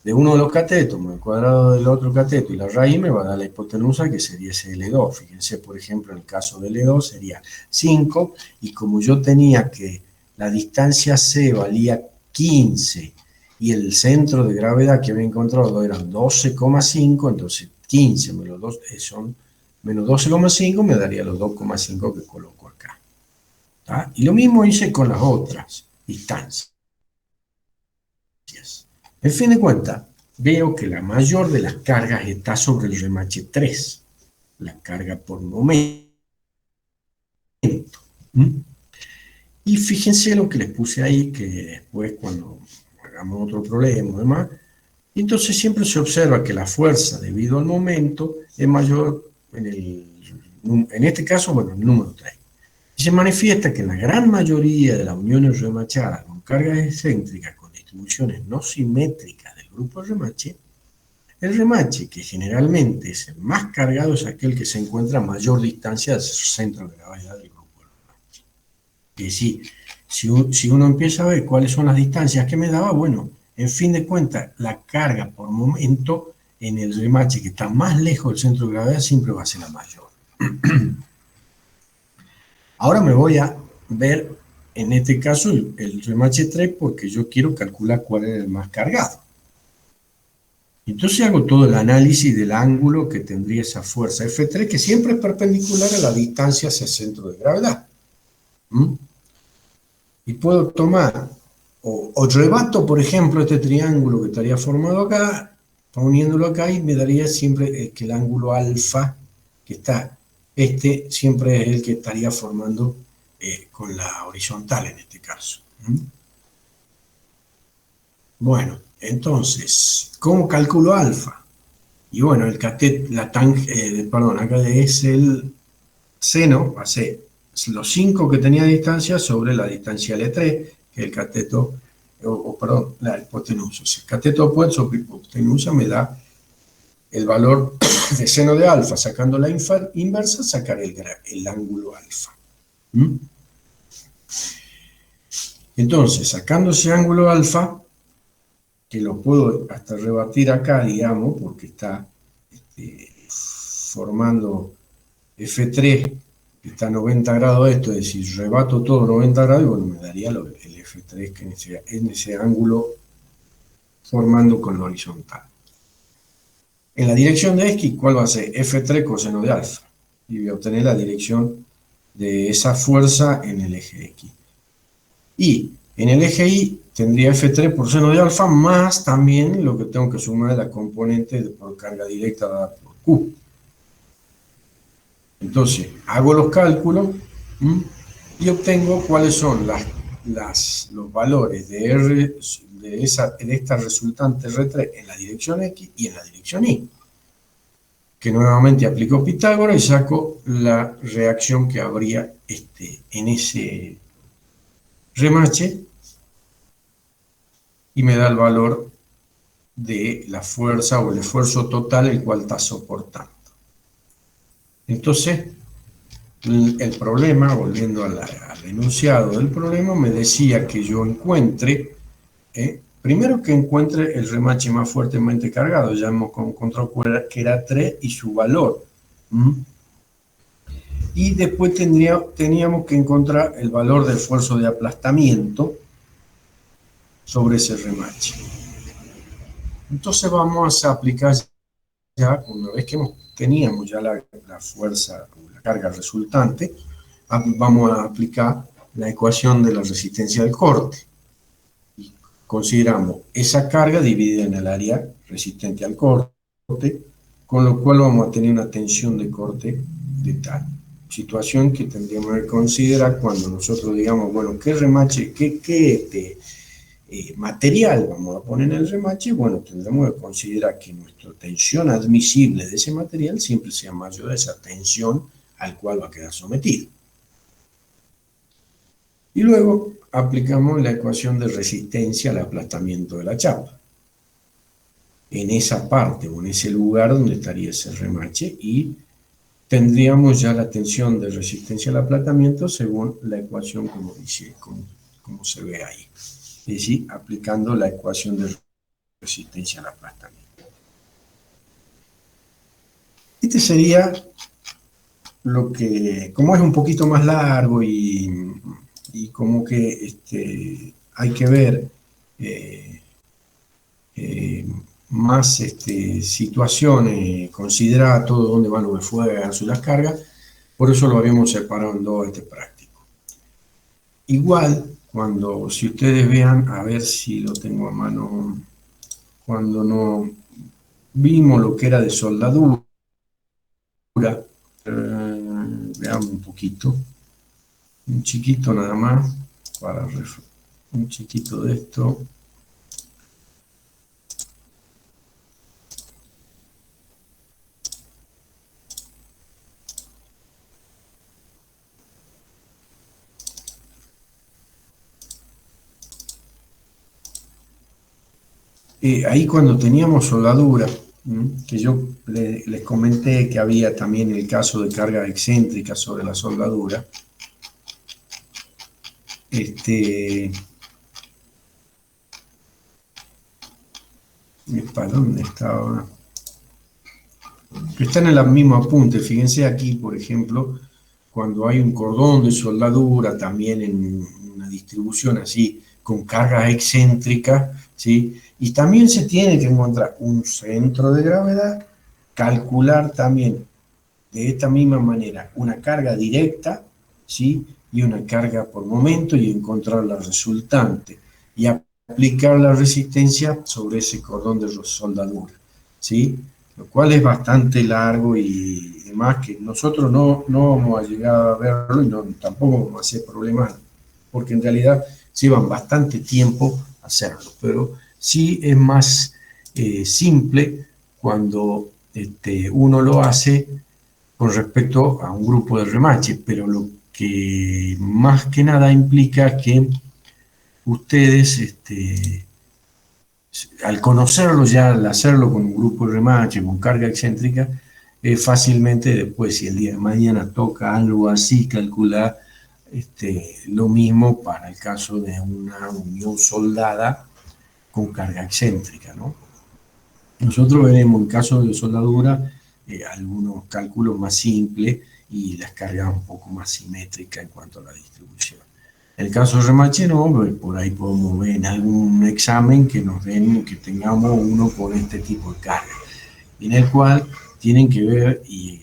de uno de los catetos más el cuadrado del otro cateto y la raíz me va a dar la hipotenusa, que sería ese L2. Fíjense, por ejemplo, en el caso de L2 sería 5, y como yo tenía que la distancia C valía 15 y el centro de gravedad que había encontrado eran 12,5, entonces 15 menos 2 son menos 12,5, me daría los 2,5 que coloco acá. ¿Tá? Y lo mismo hice con las otras distancias. En fin de cuentas, veo que la mayor de las cargas está sobre el remache 3, la carga por momento. ¿Mm? Y fíjense lo que les puse ahí, que después cuando hagamos otro problema y demás, entonces siempre se observa que la fuerza debido al momento es mayor en este caso, bueno, el número 3. Y se manifiesta que en la gran mayoría de las uniones remachadas con cargas excéntricas con distribuciones no simétricas del grupo de remache, el remache, que generalmente es el más cargado, es aquel que se encuentra a mayor distancia del centro de gravedad del grupo de remache. Es decir, si uno empieza a ver cuáles son las distancias que me daba, bueno, en fin de cuentas, la carga por momento en el remache que está más lejos del centro de gravedad siempre va a ser la mayor. Ahora me voy a ver, en este caso, el remache 3 porque yo quiero calcular cuál es el más cargado. Entonces hago todo el análisis del ángulo que tendría esa fuerza F3, que siempre es perpendicular a la distancia hacia el centro de gravedad. Y puedo tomar, o rebato, por ejemplo, este triángulo que estaría formado acá, poniéndolo acá, y me daría siempre que el ángulo alfa, que está, siempre es el que estaría formando con la horizontal en este caso. Bueno, entonces, ¿cómo calculo alfa? Y bueno, el cateto, acá es el seno, va a ser los 5 que tenía distancia sobre la distancia L3, que es el cateto, la hipotenusa. O sea, el cateto opuesto sobre hipotenusa me da el valor de seno de alfa. Sacando la inversa, sacaré el ángulo alfa. Entonces, sacando ese ángulo alfa, que lo puedo hasta rebatir acá, digamos, porque está formando F3, que está a 90 grados esto, es decir, rebato todo 90 grados, y bueno, me daría el F3 que en ese ángulo formando con la horizontal. En la dirección de X, ¿cuál va a ser? F3 coseno de alfa. Y voy a obtener la dirección de esa fuerza en el eje X. Y en el eje Y tendría F3 por seno de alfa, más también lo que tengo que sumar de la componente por carga directa dada por Q. Entonces, hago los cálculos y obtengo cuáles son los valores de esta resultante R3 en la dirección X y en la dirección Y. Que nuevamente aplico Pitágoras y saco la reacción que habría en ese remache y me da el valor de la fuerza o el esfuerzo total el cual está soportando. Entonces, el problema, volviendo al enunciado del problema, me decía que yo encuentre, primero que encuentre el remache más fuertemente cargado, ya hemos encontrado que era 3 y su valor. Y después teníamos que encontrar el valor del esfuerzo de aplastamiento sobre ese remache. Entonces vamos a aplicar ya, una vez que teníamos ya la fuerza o la carga resultante, vamos a aplicar la ecuación de la resistencia del corte. Y consideramos esa carga dividida en el área resistente al corte, con lo cual vamos a tener una tensión de corte de tal. Situación que tendríamos que considerar cuando nosotros digamos, bueno, ¿qué remache, qué material vamos a poner en el remache? Bueno, tendremos que considerar que nuestra tensión admisible de ese material siempre sea mayor a esa tensión al cual va a quedar sometido. Y luego aplicamos la ecuación de resistencia al aplastamiento de la chapa. En esa parte o en ese lugar donde estaría ese remache, y tendríamos ya la tensión de resistencia al aplastamiento según la ecuación como se ve ahí. Es decir, aplicando la ecuación de resistencia al aplastamiento. Este sería lo que, como es un poquito más largo y como que hay que ver más situaciones, considera todo dónde van los esfuerzos y las cargas, por eso lo habíamos separado en dos práctico. Igual, si ustedes vean, a ver si lo tengo a mano, cuando no vimos lo que era de soldadura, veamos un poquito, un chiquito nada más, un chiquito de esto. Ahí cuando teníamos soldadura, que yo les comenté que había también el caso de carga excéntrica sobre la soldadura, ¿para dónde estaba? Que están en el mismo apunte. Fíjense aquí, por ejemplo, cuando hay un cordón de soldadura, también en una distribución así, con cargas excéntricas, ¿sí? Y también se tiene que encontrar un centro de gravedad, calcular también de esta misma manera una carga directa, ¿sí? Y una carga por momento y encontrar la resultante y aplicar la resistencia sobre ese cordón de soldadura, ¿sí? Lo cual es bastante largo y demás, que nosotros no vamos a llegar a verlo y tampoco vamos a hacer problemas, porque en realidad llevan bastante tiempo hacerlo, pero sí es más simple cuando uno lo hace con respecto a un grupo de remache, pero lo que más que nada implica que ustedes, al conocerlo ya, al hacerlo con un grupo de remache, con carga excéntrica, fácilmente después, si el día de mañana toca algo así, calcular lo mismo para el caso de una unión soldada con carga excéntrica, ¿no? Nosotros veremos en caso de soldadura algunos cálculos más simples y las cargas un poco más simétricas en cuanto a la distribución. En el caso de remache, no, por ahí podemos ver en algún examen que nos den, que tengamos uno con este tipo de carga, en el cual tienen que ver y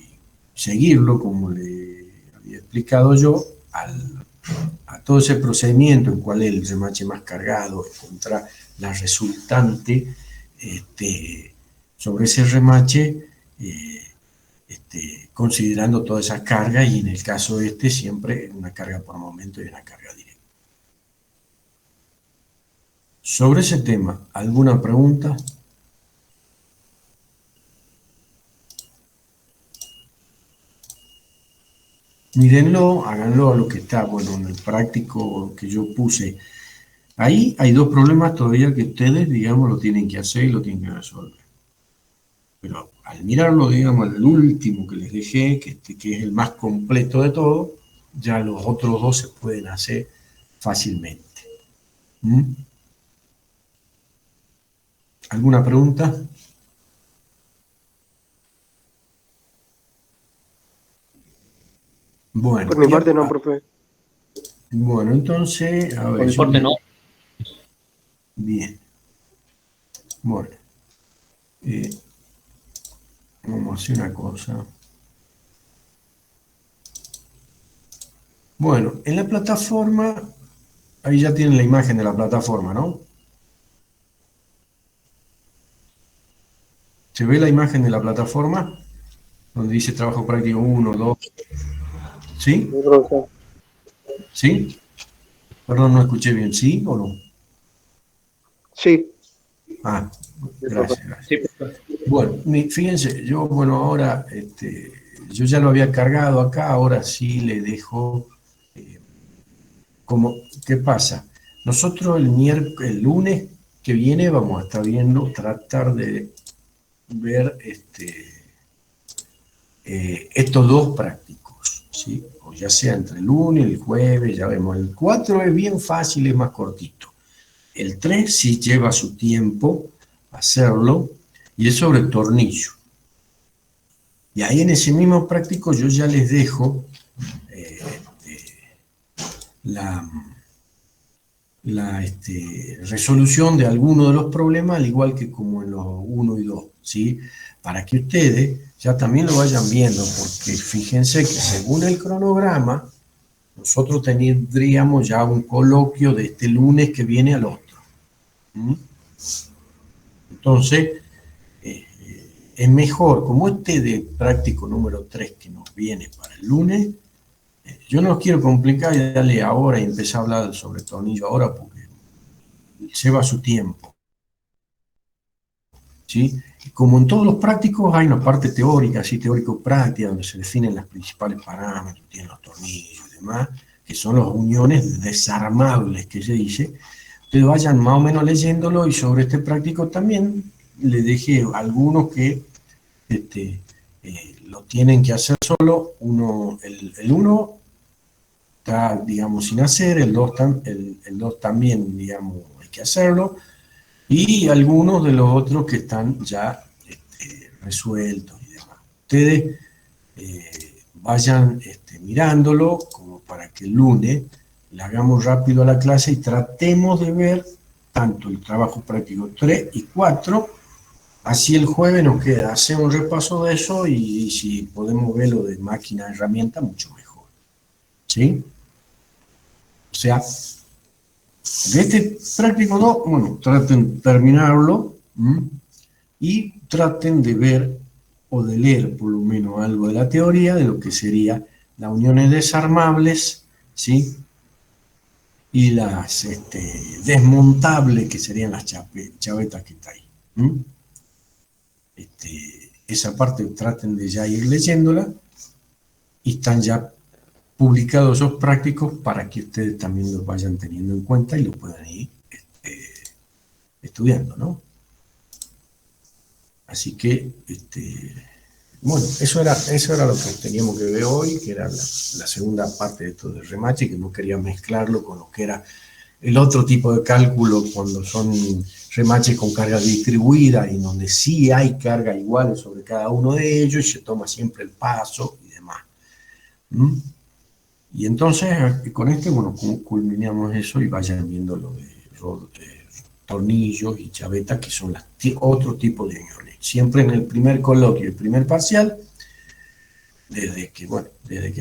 seguirlo, como le había explicado yo, a todo ese procedimiento, en cual el remache más cargado contra la resultante, sobre ese remache, considerando toda esa carga, y en el caso siempre una carga por momento y una carga directa. Sobre ese tema, ¿alguna pregunta? Mírenlo, háganlo a lo que está, bueno, en el práctico que yo puse. Ahí hay dos problemas todavía que ustedes, digamos, lo tienen que hacer y lo tienen que resolver. Pero al mirarlo, digamos, al último que les dejé, que es el más completo de todo, ya los otros dos se pueden hacer fácilmente. ¿Alguna pregunta? Bueno. Por mi parte no, profe. Bueno, entonces, a ver. Por mi parte no. Bien. Bueno. Vamos a hacer una cosa. Bueno, en la plataforma, ahí ya tienen la imagen de la plataforma, ¿no? ¿Se ve la imagen de la plataforma? Donde dice trabajo práctico 1, 2. ¿Sí? ¿Sí? Perdón, no escuché bien. ¿Sí o no? Sí. Ah, gracias. Sí. Bueno, fíjense, yo, ahora, yo ya lo había cargado acá, ahora sí le dejo, ¿qué pasa? Nosotros el lunes que viene vamos a estar viendo, tratar de ver estos dos prácticos, ¿sí? O ya sea entre el lunes y el jueves, ya vemos. El 4 es bien fácil, es más cortito. El 3 sí lleva su tiempo hacerlo y es sobre tornillo. Y ahí en ese mismo práctico yo ya les dejo la resolución de alguno de los problemas, al igual que como en los 1 y 2, ¿sí? Para que ustedes ya también lo vayan viendo, porque fíjense que según el cronograma, nosotros tendríamos ya un coloquio de este lunes que viene al otro. ¿Mm? Entonces, es mejor, como este de práctico número 3 que nos viene para el lunes, yo no los quiero complicar y darle ahora y empezar a hablar sobre tornillo ahora porque lleva su tiempo, ¿sí? Y como en todos los prácticos hay una parte teórica, así teórico-práctica, donde se definen los principales parámetros, tienen los tornillos y demás, que son las uniones desarmables que se dice. Ustedes vayan más o menos leyéndolo y sobre este práctico también le dejé algunos que lo tienen que hacer solo. El uno está, digamos, sin hacer, el 2 también, digamos, hay que hacerlo, y algunos de los otros que están ya resueltos y demás. Ustedes vayan mirándolo como para que el lunes le hagamos rápido a la clase y tratemos de ver tanto el trabajo práctico 3 y 4, así el jueves nos queda hacer un repaso de eso y si podemos ver lo de máquina, herramienta, mucho mejor. ¿Sí? O sea, de este práctico 2, bueno, traten de terminarlo y traten de ver o de leer por lo menos algo de la teoría de lo que sería las uniones desarmables, ¿sí? Y las desmontables, que serían las chavetas que está ahí. Esa parte traten de ya ir leyéndola y están ya publicados esos prácticos para que ustedes también los vayan teniendo en cuenta y lo puedan ir estudiando, ¿no? Así que, bueno, eso era lo que teníamos que ver hoy, que era la segunda parte de esto del remache, que no quería mezclarlo con lo que era el otro tipo de cálculo cuando son remaches con carga distribuida y donde sí hay carga igual sobre cada uno de ellos y se toma siempre el paso y demás. Y entonces, con bueno, culminamos eso y vayan viendo lo de tornillos y chavetas, que son otro tipo de uniones. Siempre en el primer coloquio, el primer parcial, desde que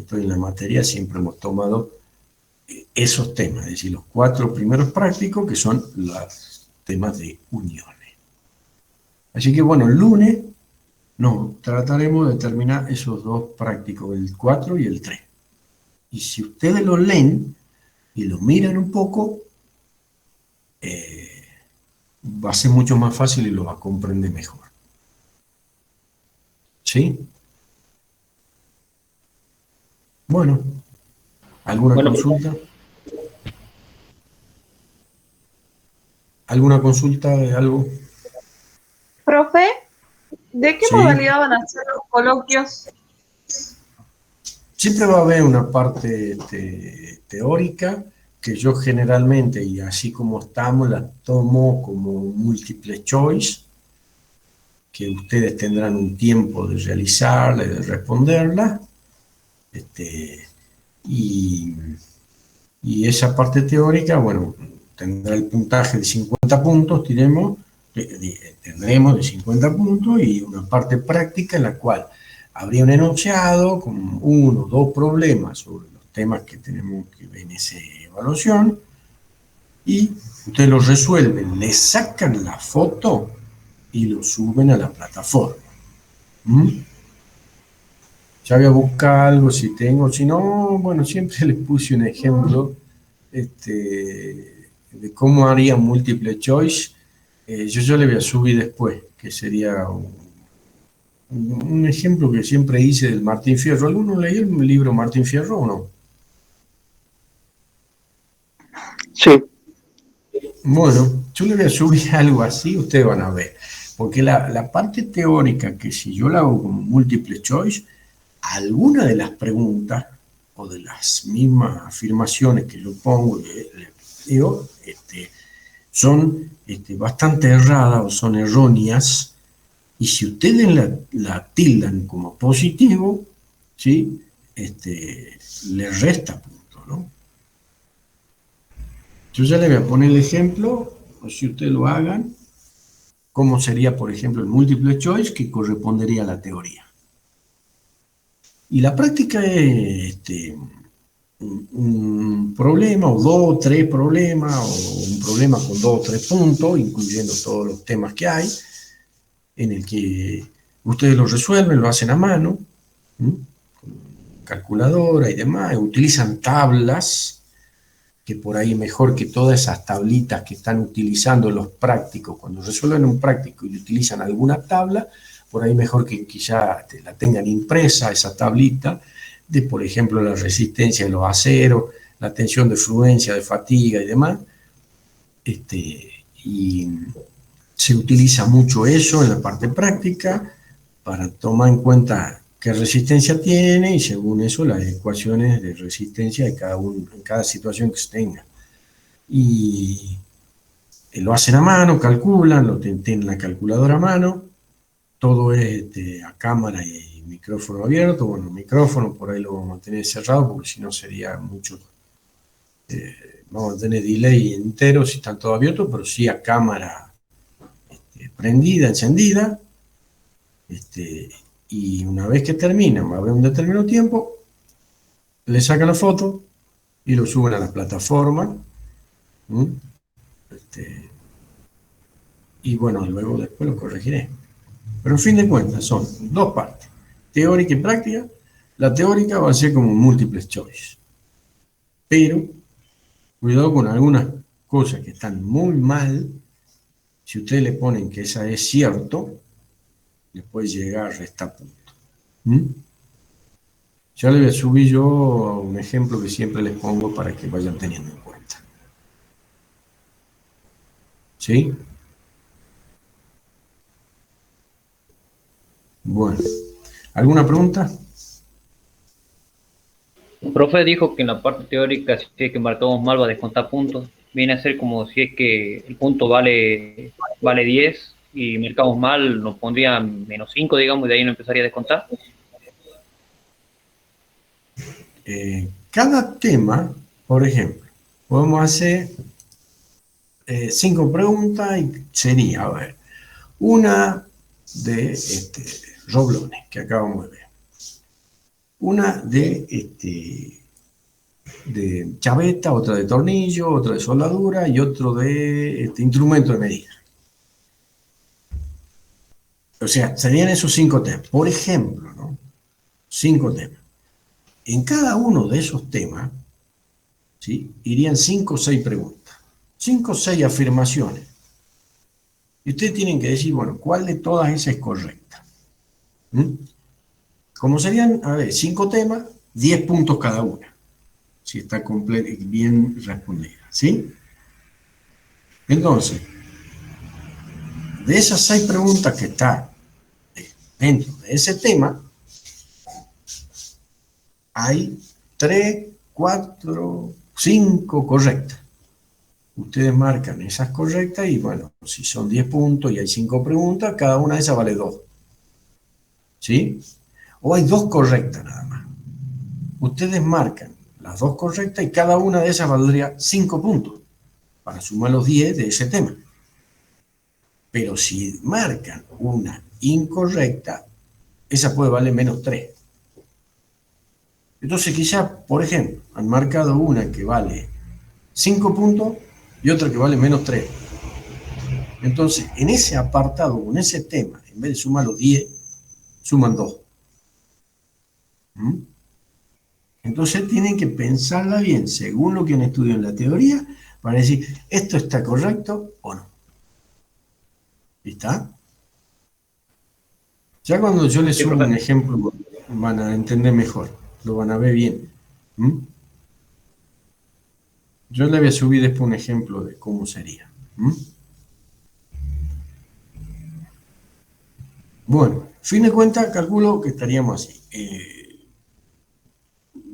estoy en la materia, siempre hemos tomado esos temas, es decir, los 4 primeros prácticos, que son los temas de uniones. Así que, bueno, el lunes trataremos de terminar esos 2 prácticos, el 4 y el 3. Y si ustedes lo leen y lo miran un poco, va a ser mucho más fácil y lo va a comprender mejor. ¿Sí? Bueno, ¿alguna consulta? ¿Alguna consulta de algo? Profe, ¿de qué Sí. modalidad van a ser los coloquios? Siempre va a haber una parte teórica que yo generalmente, y así como estamos, la tomo como múltiple choice, que ustedes tendrán un tiempo de realizarla y de responderla, y esa parte teórica, bueno, tendrá el puntaje de 50 puntos, tendremos de 50 puntos, y una parte práctica en la cual habría un enunciado con 1 o 2 problemas sobre los temas que tenemos que ver en esa evaluación, y ustedes los resuelven, le sacan la foto y lo suben a la plataforma. Ya voy a buscar algo si tengo, si no, bueno, siempre les puse un ejemplo de cómo haría múltiple choice. Yo le voy a subir después, que sería un ejemplo que siempre hice del Martín Fierro. ¿Alguno leyó el libro Martín Fierro o no? Sí. Bueno, yo le voy a subir algo así, ustedes van a ver. Porque la parte teórica, que si yo la hago como múltiple choice, alguna de las preguntas o de las mismas afirmaciones que yo pongo, digo, son bastante erradas o son erróneas, y si ustedes la tildan como positivo, ¿sí? Le resta punto, ¿no? Yo ya le voy a poner el ejemplo, o si ustedes lo hagan, cómo sería, por ejemplo, el multiple choice que correspondería a la teoría. Y la práctica es un problema, o dos o tres problemas, o un problema con dos o tres puntos, incluyendo todos los temas que hay, en el que ustedes lo resuelven, lo hacen a mano, con calculadora y demás, utilizan tablas, que por ahí mejor que todas esas tablitas que están utilizando los prácticos, cuando resuelven un práctico y utilizan alguna tabla, por ahí mejor que ya la tengan impresa, esa tablita, de por ejemplo la resistencia de los aceros, la tensión de fluencia, de fatiga y demás, y se utiliza mucho eso en la parte práctica para tomar en cuenta qué resistencia tiene y según eso las ecuaciones de resistencia de cada uno, en cada situación que se tenga. Y lo hacen a mano, calculan, lo tienen la calculadora a mano, todo es a cámara y micrófono abierto. Bueno, el micrófono por ahí lo vamos a mantener cerrado porque si no sería mucho, vamos a tener delay entero si están todos abiertos, pero sí a cámara prendida, encendida, y una vez que terminan, va a haber un determinado tiempo, le sacan la foto y lo suben a la plataforma, y bueno, luego después lo corregiré. Pero en fin de cuentas son dos partes, teórica y práctica. La teórica va a ser como múltiple choice, pero cuidado con algunas cosas que están muy mal. Si ustedes le ponen que esa es cierto, le puede llegar a restar punto. Ya le voy a subir yo un ejemplo que siempre les pongo para que vayan teniendo en cuenta. ¿Sí? Bueno, ¿alguna pregunta? El profe dijo que en la parte teórica, si es que marcamos mal, va a descontar puntos. Viene a ser como si es que el punto vale 10 y marcamos mal, nos pondría -5, digamos, y de ahí no empezaría a descontar. Cada tema, por ejemplo, podemos hacer 5 preguntas y sería, a ver, una de roblones que acabamos de ver, una de chaveta, otra de tornillo, otra de soldadura y otro de instrumento de medida. O sea, serían esos 5 temas. Por ejemplo, ¿no? 5 temas. En cada uno de esos temas, ¿sí?, irían 5 o 6 preguntas, 5 o 6 afirmaciones. Y ustedes tienen que decir, bueno, ¿cuál de todas esas es correcta? Como serían, a ver, 5 temas, 10 puntos cada una, si está bien respondida, ¿sí? Entonces, de esas 6 preguntas que están dentro de ese tema, hay 3, 4, 5 correctas. Ustedes marcan esas correctas y bueno, si son 10 puntos y hay 5 preguntas, cada una de esas vale 2. ¿Sí? O hay 2 correctas nada más. Ustedes marcan las 2 correctas y cada una de esas valdría 5 puntos para sumar los 10 de ese tema. Pero si marcan una incorrecta, esa puede valer -3. Entonces quizá, por ejemplo, han marcado una que vale 5 puntos y otra que vale -3. Entonces, en ese apartado, en ese tema, en vez de sumar los 10, suman 2. Entonces tienen que pensarla bien, según lo que han estudiado en la teoría, para decir, ¿esto está correcto o no? ¿Está? Ya cuando yo les subo un ejemplo, van a entender mejor, lo van a ver bien. Yo le voy a subir después un ejemplo de cómo sería. Bueno, fin de cuentas, calculo que estaríamos así.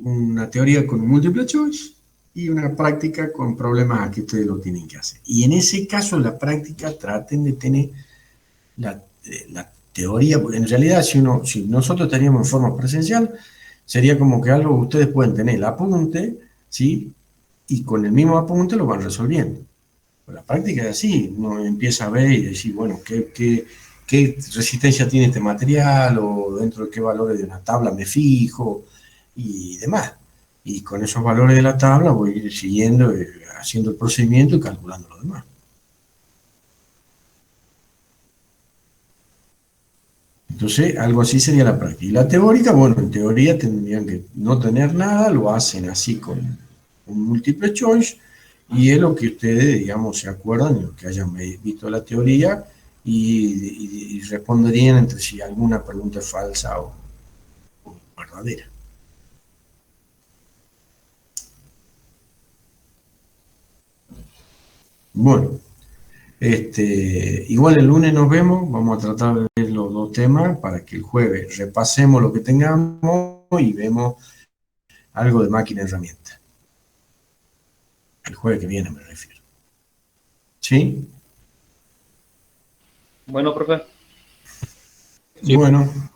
Una teoría con un multiple choice y una práctica con problemas que ustedes lo tienen que hacer. Y en ese caso, en la práctica, traten de tener la teoría, porque en realidad si nosotros estaríamos en forma presencial, sería como que algo que ustedes pueden tener el apunte, ¿sí?, y con el mismo apunte lo van resolviendo. La práctica es así, uno empieza a ver y decir, bueno, ¿qué resistencia tiene este material? O dentro de qué valores de una tabla me fijo y demás. Y con esos valores de la tabla voy a ir siguiendo, haciendo el procedimiento y calculando lo demás. Entonces, algo así sería la práctica. Y la teórica, bueno, en teoría tendrían que no tener nada, lo hacen así con un multiple choice, y es lo que ustedes, digamos, se acuerdan, lo que hayan visto la teoría, y responderían entre si alguna pregunta es falsa o verdadera. Bueno, igual el lunes nos vemos, vamos a tratar de ver los dos temas para que el jueves repasemos lo que tengamos y vemos algo de máquina herramienta. El jueves que viene me refiero. ¿Sí? Bueno, profe. Bueno.